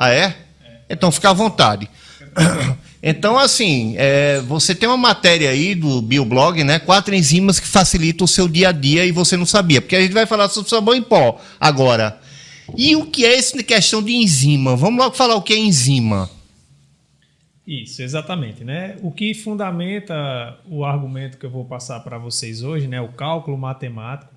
Ah, é? Então fica à vontade. Então, assim, você tem uma matéria aí do Bioblog, né? 4 enzimas que facilitam o seu dia a dia e você não sabia. Porque a gente vai falar sobre sabão em pó agora. E o que é essa questão de enzima? Vamos logo falar o que é enzima. Isso, exatamente, né? O que fundamenta o argumento que eu vou passar para vocês hoje, né? O cálculo matemático,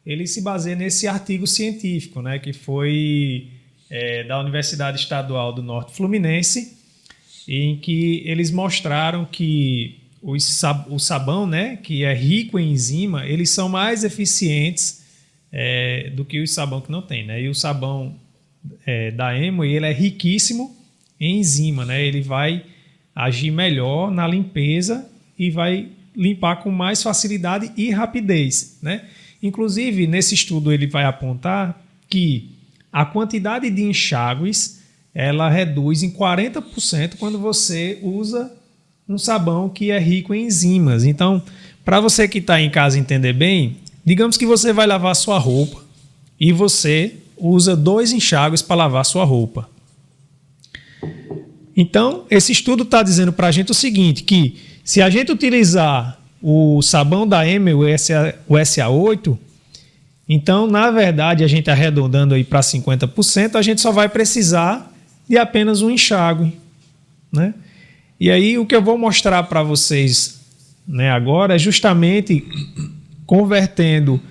ele se baseia nesse artigo científico, né? Que foi da Universidade Estadual do Norte Fluminense, em que eles mostraram que o sabão, né? Que é rico em enzima, eles são mais eficientes do que o sabão que não tem, né? E o sabão da Amway, ele é riquíssimo em enzima, né? Ele vai agir melhor na limpeza e vai limpar com mais facilidade e rapidez, né? Inclusive, nesse estudo ele vai apontar que a quantidade de enxágues ela reduz em 40% quando você usa um sabão que é rico em enzimas. Então, para você que está em casa entender bem, digamos que você vai lavar sua roupa e você usa 2 enxágues para lavar sua roupa. Então, esse estudo está dizendo para a gente o seguinte, que se a gente utilizar o sabão da Amway, o SA8, então, na verdade, a gente arredondando aí para 50%, a gente só vai precisar de apenas um enxágue, né? E aí, o que eu vou mostrar para vocês, né, agora é justamente convertendo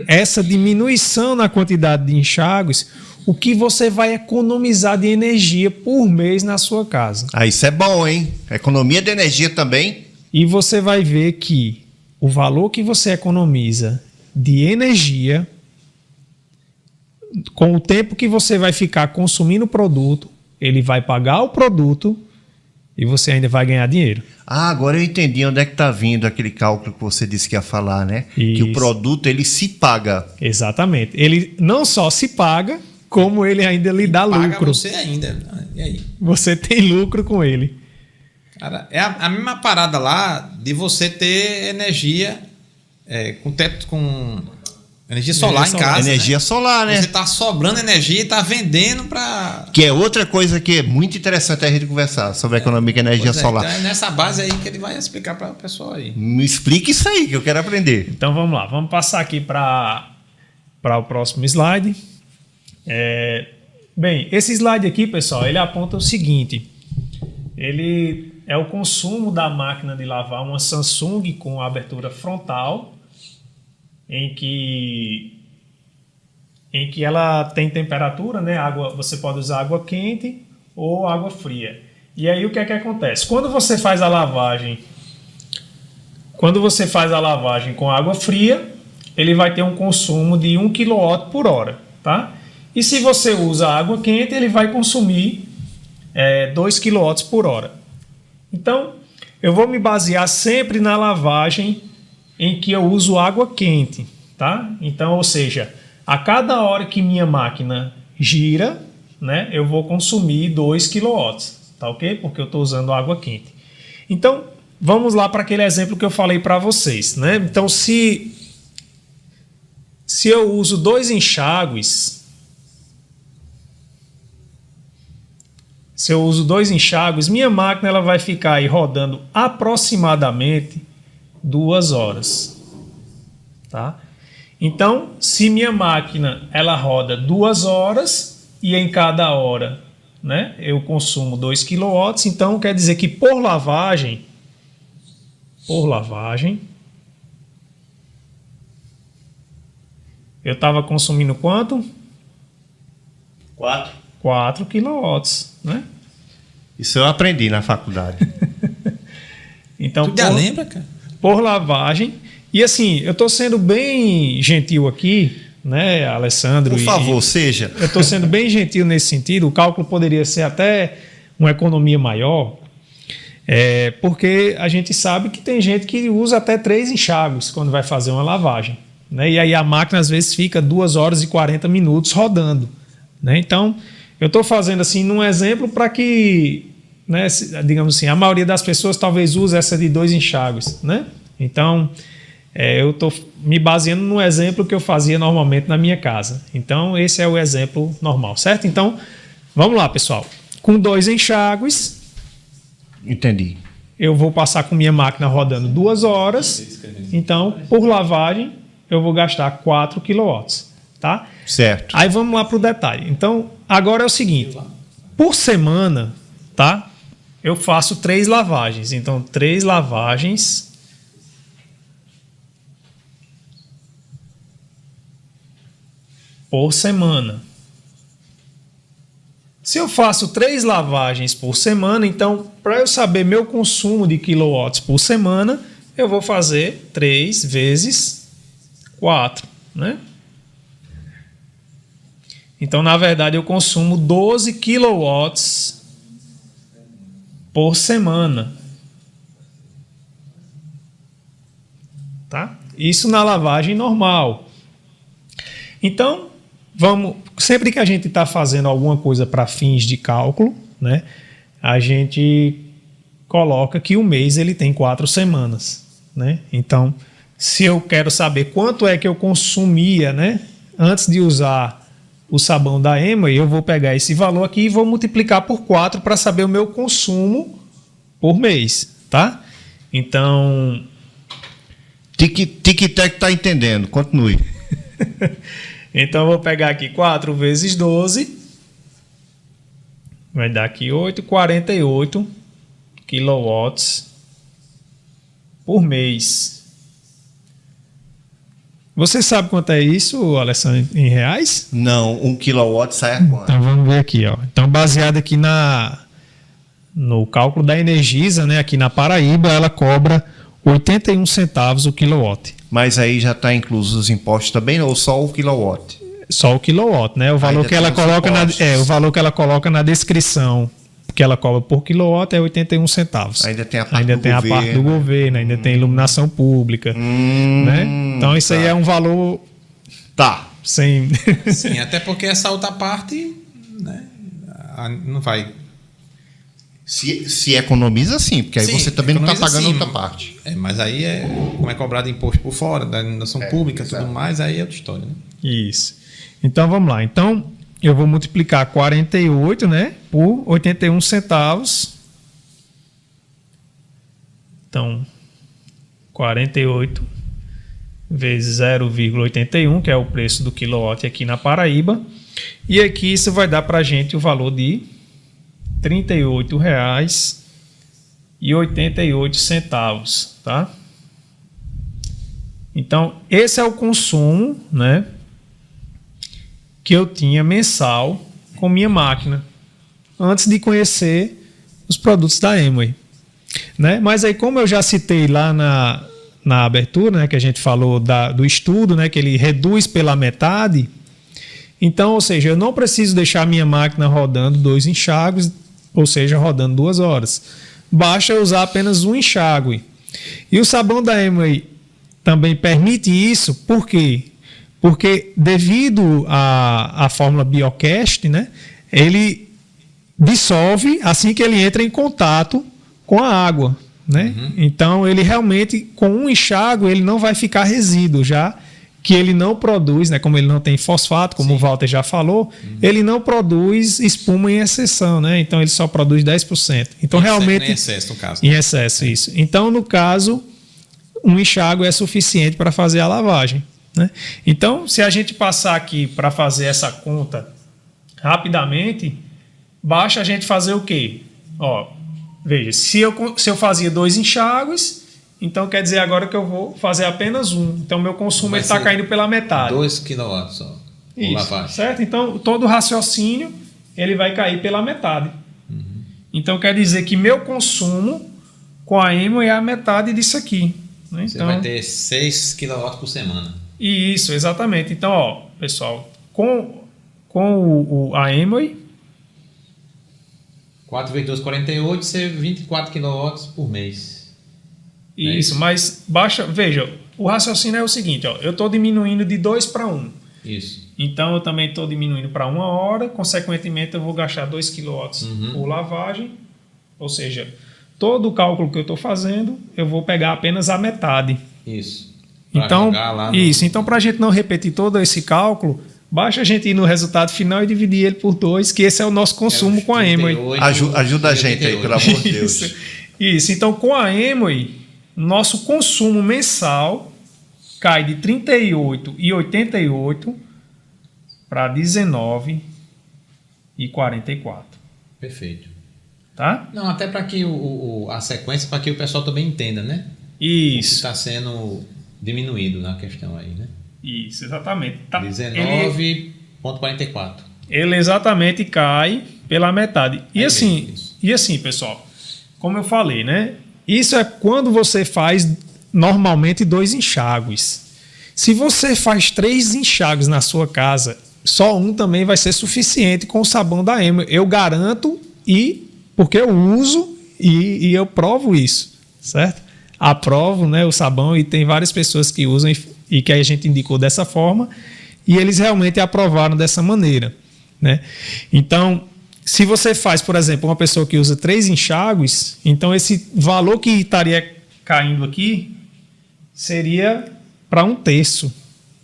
essa diminuição na quantidade de enxágues, o que você vai economizar de energia por mês na sua casa. Ah, isso é bom, hein? Economia de energia também. E você vai ver que o valor que você economiza de energia, com o tempo que você vai ficar consumindo o produto, ele vai pagar o produto e você ainda vai ganhar dinheiro. Ah, agora eu entendi onde é que está vindo aquele cálculo que você disse que ia falar, né? Isso. Que o produto, ele se paga. Exatamente. Ele não só se paga, como ele ainda lhe dá lucro. Paga você ainda. E aí? Você tem lucro com ele. Cara, é a mesma parada lá de você ter energia com energia solar em casa. Energia solar, né? Você está sobrando energia e está vendendo para... Que é outra coisa que é muito interessante a gente conversar sobre a economia de energia solar. Então é nessa base aí que ele vai explicar para o pessoal aí. Me explique isso aí que eu quero aprender. Então vamos lá. Vamos passar aqui para o próximo slide. Bem, esse slide aqui, pessoal, ele aponta o seguinte. Ele é o consumo da máquina de lavar, uma Samsung com abertura frontal, em que ela tem temperatura, né? Você pode usar água quente ou água fria. E aí o que é que acontece? Quando você faz a lavagem com água fria, ele vai ter um consumo de 1 kW por hora, tá? E se você usa água quente, ele vai consumir 2 kW por hora. Então, eu vou me basear sempre na lavagem em que eu uso água quente, tá? Então, ou seja, a cada hora que minha máquina gira, né, eu vou consumir 2 kW, tá ok? Porque eu estou usando água quente. Então, vamos lá para aquele exemplo que eu falei para vocês, né? Então, se eu uso 2 enxágues, minha máquina ela vai ficar aí rodando aproximadamente 2 horas, tá? Então, se minha máquina ela roda 2 horas e em cada hora, né, eu consumo 2 kW, então quer dizer que por lavagem, eu estava consumindo quanto? 4 kW, né? Isso eu aprendi na faculdade. Então, tu já lembra, cara? Por lavagem. E assim, eu estou sendo bem gentil aqui, né, Alessandro? Por favor, seja. Eu estou sendo bem gentil nesse sentido. O cálculo poderia ser até uma economia maior, porque a gente sabe que tem gente que usa até 3 enxágues quando vai fazer uma lavagem, né? E aí a máquina às vezes fica 2 horas e 40 minutos rodando, né? Então, eu estou fazendo assim num exemplo para que, né, digamos assim, a maioria das pessoas talvez use essa de 2 enxágues, né? Então, eu estou me baseando no exemplo que eu fazia normalmente na minha casa. Então, esse é o exemplo normal, certo? Então, vamos lá, pessoal. com 2 enxágues, Entendi. eu vou passar com minha máquina rodando 2 horas. Então, por lavagem, eu vou gastar 4 kW. Tá? Certo. Aí vamos lá para o detalhe. Então, agora é o seguinte. Por semana, tá? Eu faço 3 lavagens. Então, 3 lavagens por semana. Se eu faço 3 lavagens por semana, então, para eu saber meu consumo de quilowatts por semana, eu vou fazer 3 vezes 4, né? Então, na verdade, eu consumo 12 quilowatts por semana. Tá? Isso na lavagem normal. Então, sempre que a gente está fazendo alguma coisa para fins de cálculo, né, a gente coloca que o mês ele tem 4 semanas. Né? Então, se eu quero saber quanto é que eu consumia, né, antes de usar o sabão da Amway, eu vou pegar esse valor aqui e vou multiplicar por 4 para saber o meu consumo por mês, tá? Então... Tic-tac tá entendendo, continue. Então, eu vou pegar aqui 4 vezes 12, vai dar aqui 8,48 quilowatts por mês. Você sabe quanto é isso, Alessandro, em reais? Não, 1 kW sai a quanto? Então vamos ver aqui, ó. Então, baseado aqui no cálculo da Energisa, né, aqui na Paraíba, ela cobra 81 centavos o quilowatt. Mas aí já está incluso os impostos também, ou só o quilowatt? Só o quilowatt, né? O valor Ainda que ela tem os coloca impostos. o valor que ela coloca na descrição, que ela cobra por quilowatt, é 81 centavos. Ainda tem a parte Ainda do tem governo. a parte do governo, ainda tem iluminação pública, né? Então isso aí é um valor Tá. sem... Sim, até porque essa outra parte, né, não vai. Se economiza, sim, porque aí Sim, você também não está economiza, pagando sim. outra parte. Mas aí como é cobrado imposto por fora, da iluminação pública e tudo exato. mais, aí é outra história. Né? Isso. Então vamos lá. Então eu vou multiplicar 48, né, por 81 centavos. Então 48 vezes 0,81, que é o preço do quilowatt aqui na Paraíba. E aqui isso vai dar para a gente o valor de R$ 38,88, tá? Então, esse é o consumo, né, que eu tinha mensal com minha máquina, antes de conhecer os produtos da Amway. Né? Mas aí, como eu já citei lá na abertura, né, que a gente falou do estudo, né, que ele reduz pela metade, então, ou seja, eu não preciso deixar a minha máquina rodando 2 enxágues, ou seja, rodando 2 horas. Basta eu usar apenas um enxágue. E o sabão da Amway também permite isso, por quê? Porque devido à fórmula Biocast, né, ele dissolve assim que ele entra em contato com a água. Né? Então, ele realmente, com um enxágue, ele não vai ficar resíduo, já que ele não produz, né, como ele não tem fosfato, como o Walter já falou, ele não produz espuma em exceção, né? Então ele só produz 10%. Então realmente Em excesso, no caso. em excesso, isso. Então, no caso, um enxágue é suficiente para fazer a lavagem, né? Então, se a gente passar aqui para fazer essa conta rapidamente, basta a gente fazer o quê? Ó, veja, se eu fazia 2 enxágues, então quer dizer agora que eu vou fazer apenas um. Então meu consumo está caindo pela metade. 2 kW só. Isso, Lavagem. certo? Então todo o raciocínio ele vai cair pela metade. Então quer dizer que meu consumo com a Amway é a metade disso aqui. Né? Você Então, vai ter 6 kW por semana. Isso, exatamente. Então, ó, pessoal, com a Amway, 4 vezes 2, 48, você 24 kW por mês. isso, mas baixa. Veja, o raciocínio é o seguinte, ó, eu estou diminuindo de 2 para 1. Isso. Então, eu também estou diminuindo para 1 hora, consequentemente, eu vou gastar 2 kW por lavagem. Ou seja, todo o cálculo que eu estou fazendo, eu vou pegar apenas a metade. Isso. Pra Então, jogar lá no- isso. Então, para a gente não repetir todo esse cálculo, Basta a gente ir no resultado final e dividir ele por 2, que esse é o nosso consumo com a Amway. Ajuda a gente aí, pelo amor de Deus. Isso. Então, com a Amway, nosso consumo mensal cai de R$ 38,88 para R$ 19,44. Perfeito. Tá? Não, até para que a sequência, para que o pessoal também entenda, né? Isso. Está sendo diminuído na questão aí, né? Isso, exatamente. Tá. 19,44. Ele exatamente cai pela metade. E assim, pessoal, como eu falei, né? Isso é quando você faz normalmente 2 enxágues. Se você faz 3 enxágues na sua casa, só um também vai ser suficiente com o sabão da Amway. Eu garanto, porque eu uso e eu provo isso, certo? Aprovo, né, o sabão, e tem várias pessoas que usam e que a gente indicou dessa forma, e eles realmente aprovaram dessa maneira, né? Então, se você faz, por exemplo, uma pessoa que usa 3 enxágues, então esse valor que estaria caindo aqui seria para 1/3,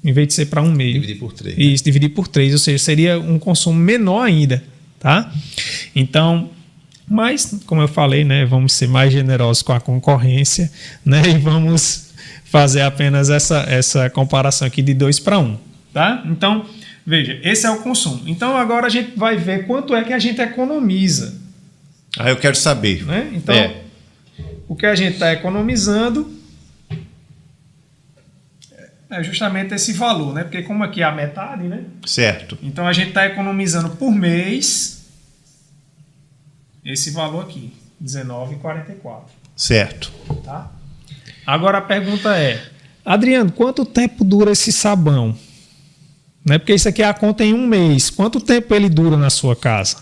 em vez de ser para 1/2. Dividir por 3. Isso, dividir por 3, ou seja, seria um consumo menor ainda, tá? Então, mas, como eu falei, né, vamos ser mais generosos com a concorrência, né, e vamos fazer apenas essa comparação aqui de 2 para 1, tá? Então, veja, esse é o consumo. Então, agora a gente vai ver quanto é que a gente economiza. Ah, eu quero saber. Né? Então, o que a gente está economizando é justamente esse valor, né? Porque como aqui é a metade, né? Certo. Então, a gente está economizando por mês esse valor aqui, R$19,44. Certo. Tá? Agora a pergunta é, Adriano, quanto tempo dura esse sabão? Né? Porque isso aqui é a conta em 1 mês. Quanto tempo ele dura na sua casa?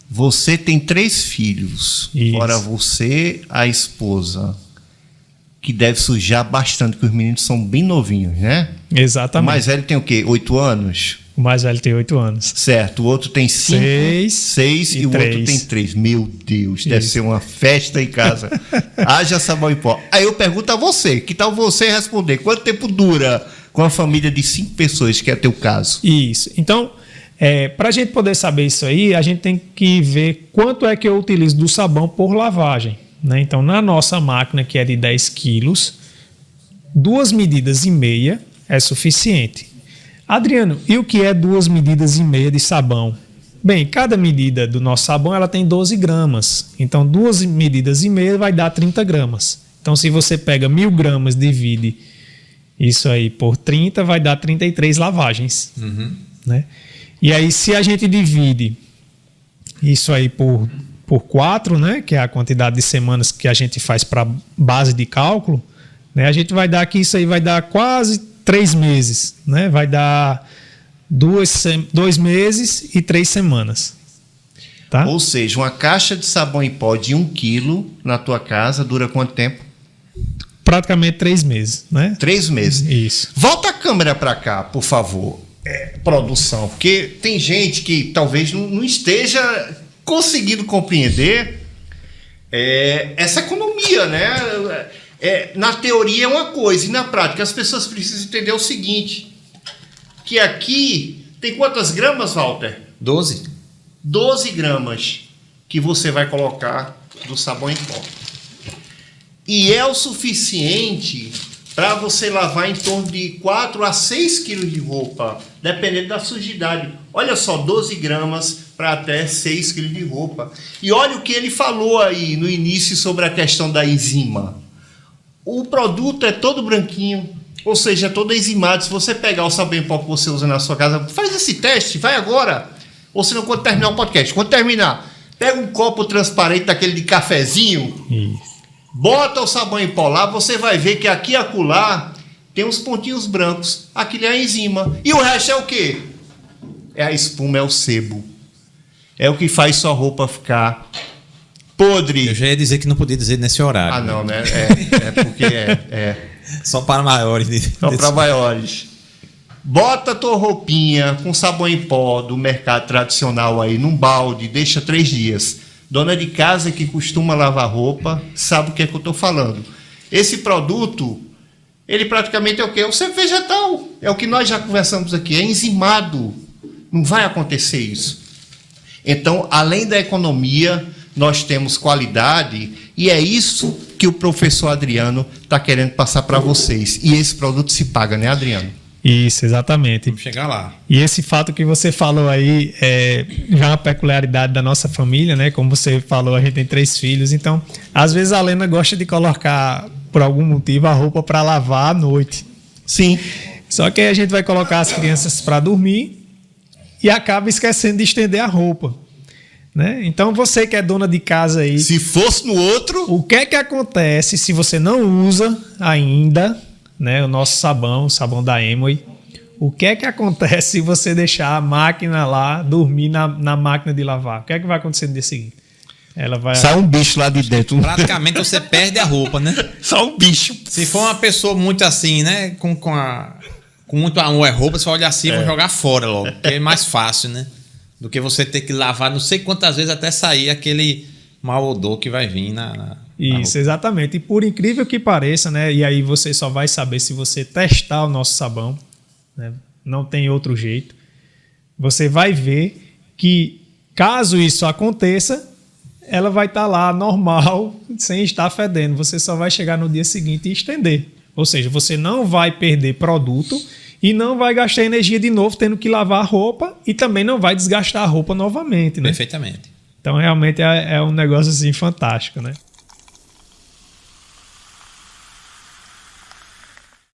Você tem 3 filhos. Isso. Fora você, a esposa, que deve sujar bastante, porque os meninos são bem novinhos, né? Exatamente. O mais velho tem o quê? 8 anos? O mais velho tem 8 anos. Certo. O outro tem 5, 6 e o 3. outro tem 3. Meu Deus, deve ser uma festa em casa. Haja sabão em pó. Aí eu pergunto a você, que tal você responder? Quanto tempo dura com a família de 5 pessoas, que é teu caso? Isso. Então, para a gente poder saber isso aí, a gente tem que ver quanto é que eu utilizo do sabão por lavagem. Né? Então, na nossa máquina, que é de 10 quilos, 2,5 medidas é suficiente. Adriano, e o que é 2,5 medidas de sabão? Bem, cada medida do nosso sabão ela tem 12 gramas. Então, 2,5 medidas vai dar 30 gramas. Então, se você pega 1.000 gramas, divide isso aí por 30, vai dar 33 lavagens. Uhum. Né? E aí, se a gente divide isso aí por 4, né, que é a quantidade de semanas que a gente faz para base de cálculo, né, a gente vai dar que isso aí vai dar quase 3 meses, né? Vai dar 2 meses e 3 semanas. Tá? Ou seja, uma caixa de sabão em pó de 1 quilo na tua casa dura quanto tempo? Praticamente 3 meses, né? 3 meses. Isso. Volta a câmera para cá, por favor, produção, porque tem gente que talvez não esteja conseguindo compreender essa economia, né? Na teoria é uma coisa, e na prática as pessoas precisam entender o seguinte, que aqui tem quantas gramas, Walter? 12. 12 gramas que você vai colocar do sabão em pó. E é o suficiente para você lavar em torno de 4 a 6 quilos de roupa, dependendo da sujidade. Olha só, 12 gramas para até 6 quilos de roupa. E olha o que ele falou aí no início sobre a questão da enzima. O produto é todo branquinho, ou seja, é todo enzimado. Se você pegar o sabão em pó que você usa na sua casa, faz esse teste, vai agora. Ou se não, quando terminar o podcast. Quando terminar, pega um copo transparente daquele de cafezinho, bota o sabão em pó lá, você vai ver que aqui e acolá tem uns pontinhos brancos. Aquilo é a enzima. E o resto é o quê? É a espuma, é o sebo. É o que faz sua roupa ficar podre. Eu já ia dizer que não podia dizer nesse horário. Ah, não, né? Porque Só para maiores. Só para maiores. Bota a tua roupinha com sabão em pó do mercado tradicional aí num balde, deixa 3 dias. Dona de casa que costuma lavar roupa sabe o que é que eu estou falando. Esse produto, ele praticamente é o quê? É o sebo vegetal. É o que nós já conversamos aqui, é enzimado. Não vai acontecer isso. Então, além da economia, nós temos qualidade, e é isso que o professor Adriano está querendo passar para vocês. E esse produto se paga, né, Adriano? Isso, exatamente. Vamos chegar lá. E esse fato que você falou aí é já uma peculiaridade da nossa família, né? Como você falou, a gente tem 3 filhos, então às vezes a Lena gosta de colocar, por algum motivo, a roupa para lavar à noite. Sim. Só que aí a gente vai colocar as crianças para dormir e acaba esquecendo de estender a roupa, né? Então você que é dona de casa aí, Se fosse no outro... o que é que acontece se você não usa ainda, né, o nosso sabão, o sabão da Amway? O que é que acontece se você deixar a máquina lá dormir na máquina de lavar? O que é que vai acontecer no dia seguinte? Ela vai... Sai um bicho lá de dentro. Praticamente você perde a roupa, né? Só um bicho. Se for uma pessoa muito assim, né? Com muito amor à roupa, você vai olhar assim e vai jogar fora logo. Porque é mais fácil, né? Do que você ter que lavar não sei quantas vezes até sair aquele mau odor que vai vir na Isso, exatamente. E por incrível que pareça, né? E aí você só vai saber se você testar o nosso sabão, né? Não tem outro jeito. Você vai ver que, caso isso aconteça, ela vai estar lá normal, sem estar fedendo. Você só vai chegar no dia seguinte e estender. Ou seja, você não vai perder produto e não vai gastar energia de novo tendo que lavar a roupa e também não vai desgastar a roupa novamente, né? Perfeitamente. Então, realmente é um negócio assim fantástico, né?